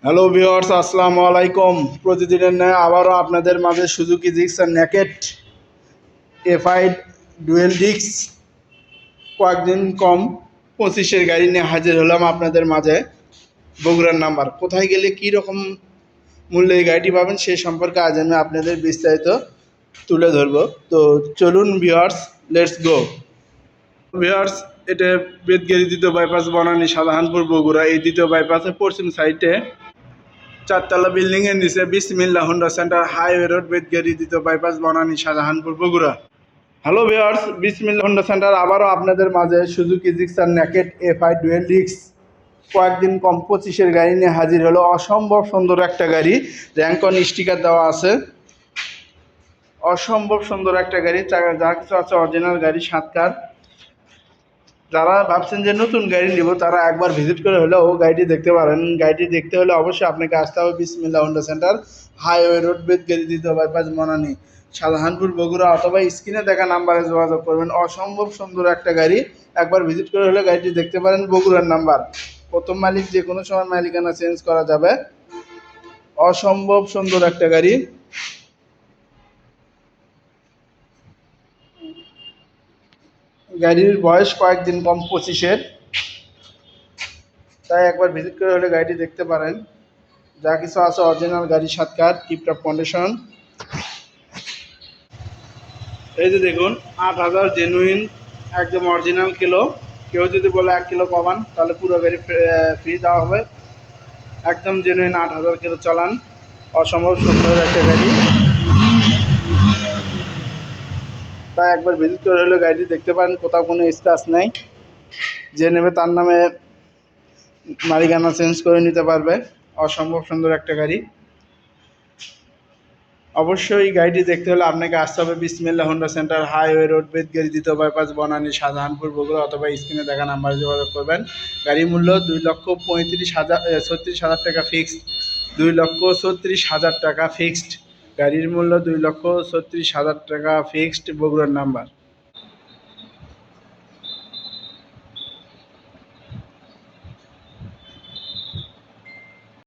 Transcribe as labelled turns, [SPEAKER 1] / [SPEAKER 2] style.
[SPEAKER 1] Hello viewers, আসসালামু আলাইকুম। প্রতিদিনের ন্যায় আবারও আপনাদের মাঝে Suzuki Gixxer naked FI dual disk কয়েকদিন কম 25-এর গাড়ি নিয়ে হাজির হলাম আপনাদের মাঝে। বগুড়ার নাম্বার, কোথায় গেলে কী রকম মূল্যে এই গাড়িটি পাবেন সে সম্পর্কে আজ আমি আপনাদের বিস্তারিত তুলে ধরবো। তো চলুন ভিউয়ার্স, লেটস গো। ভিউয়ার্স, এটা বেদগেরি দ্বিতীয় বাইপাস, বনানী শাহজাহানপুর বগুড়া। এই দ্বিতীয় বাইপাসের পশ্চিম সাইডে চারতলা বিল্ডিং এর নিচে বিসমিল্লাহ হোন্ডা সেন্টার, হাইওয়ে রোড, বেদগেরি দ্বিতীয় bypass, Banani Shahjahanpur Bogura. Hello viewers, বিসমিল্লাহ হোন্ডা সেন্টার আবারও আপনাদের মাঝে Suzuki Gixxer naked FI dual disk কয়েকদিন কম 25-এর গাড়ি নিয়ে হাজির হলো। অসম্ভব সুন্দর একটা গাড়ি, র্যাঙ্ক অন স্টিকার দেওয়া আছে। অসম্ভব সুন্দর একটা গাড়ি, যা কিছু আছে অরিজিনাল গাড়ি, 7 কার। যারা ভাবছেন যে নতুন গাড়ি নিব তারা একবার ভিজিট করে হলেও গাড়িটি দেখতে পারেন। গাড়িটি দেখতে হলে অবশ্যই আপনাকে আসতে হবে বিসমিল্লাহ হোন্ডা সেন্টার, হাইওয়ে রোড, বেদগেরি দ্বিতীয় বাইপাস, বনানী শাহজাহানপুর বগুড়া, অথবা স্ক্রিনে দেখা নাম্বারে যোগাযোগ করবেন। অসম্ভব সুন্দর একটা গাড়ি, একবার ভিজিট করে হলে গাড়িটি দেখতে পারেন। বগুড়ার নাম্বার, প্রথম মালিক যে কোনো সময় মালিকানা চেঞ্জ করা যাবে। অসম্ভব সুন্দর একটা গাড়ি। গাড়ির বয়স কয়েকদিন কম 25-এর, তাই একবার ভিজিট করে হলে গাড়িটি দেখতে পারেন। যা কিছু আছে অরিজিনাল গাড়ি, 7 কার, টিপটপ কন্ডিশন। এই যে দেখুন, 8,000 জেনুইন, একদম অরিজিনাল কিলো। কেউ যদি বলে 1 কিলো কমান তাহলে পুরো গাড়ি ফ্রি দেওয়া হবে। একদম জেনুইন 8,000 কিলো চালান। অসম্ভব সুন্দর একটা গাড়ি, তাই একবার ভিজিট করে হলে গাড়িটি দেখতে পারেন। কোথাও কোনো স্ক্র্যাচ নেই, যে নেবে তার নামে মালিকানা চেঞ্জ করে নিতে পারবে। অসম্ভব সুন্দর একটা গাড়ি। অবশ্যই গাড়িটি দেখতে হলে আপনাকে আসতে হবে বিসমিল্লাহ হোন্ডা সেন্টার, হাইওয়ে রোড, বেদগেরি দ্বিতীয় বাইপাস, বনানী শাহজাহানপুর বগুড়া, অথবা স্ক্রিনে দেখা নাম্বারে যোগাযোগ করবেন। গাড়ির মূল্য 2,35,000 টাকা ফিক্সড। 2,36,000 টাকা ফিক্সড। গাড়ির মূল্য 2,36,000 টাকা ফিক্সড। বগুড়ার নাম্বার।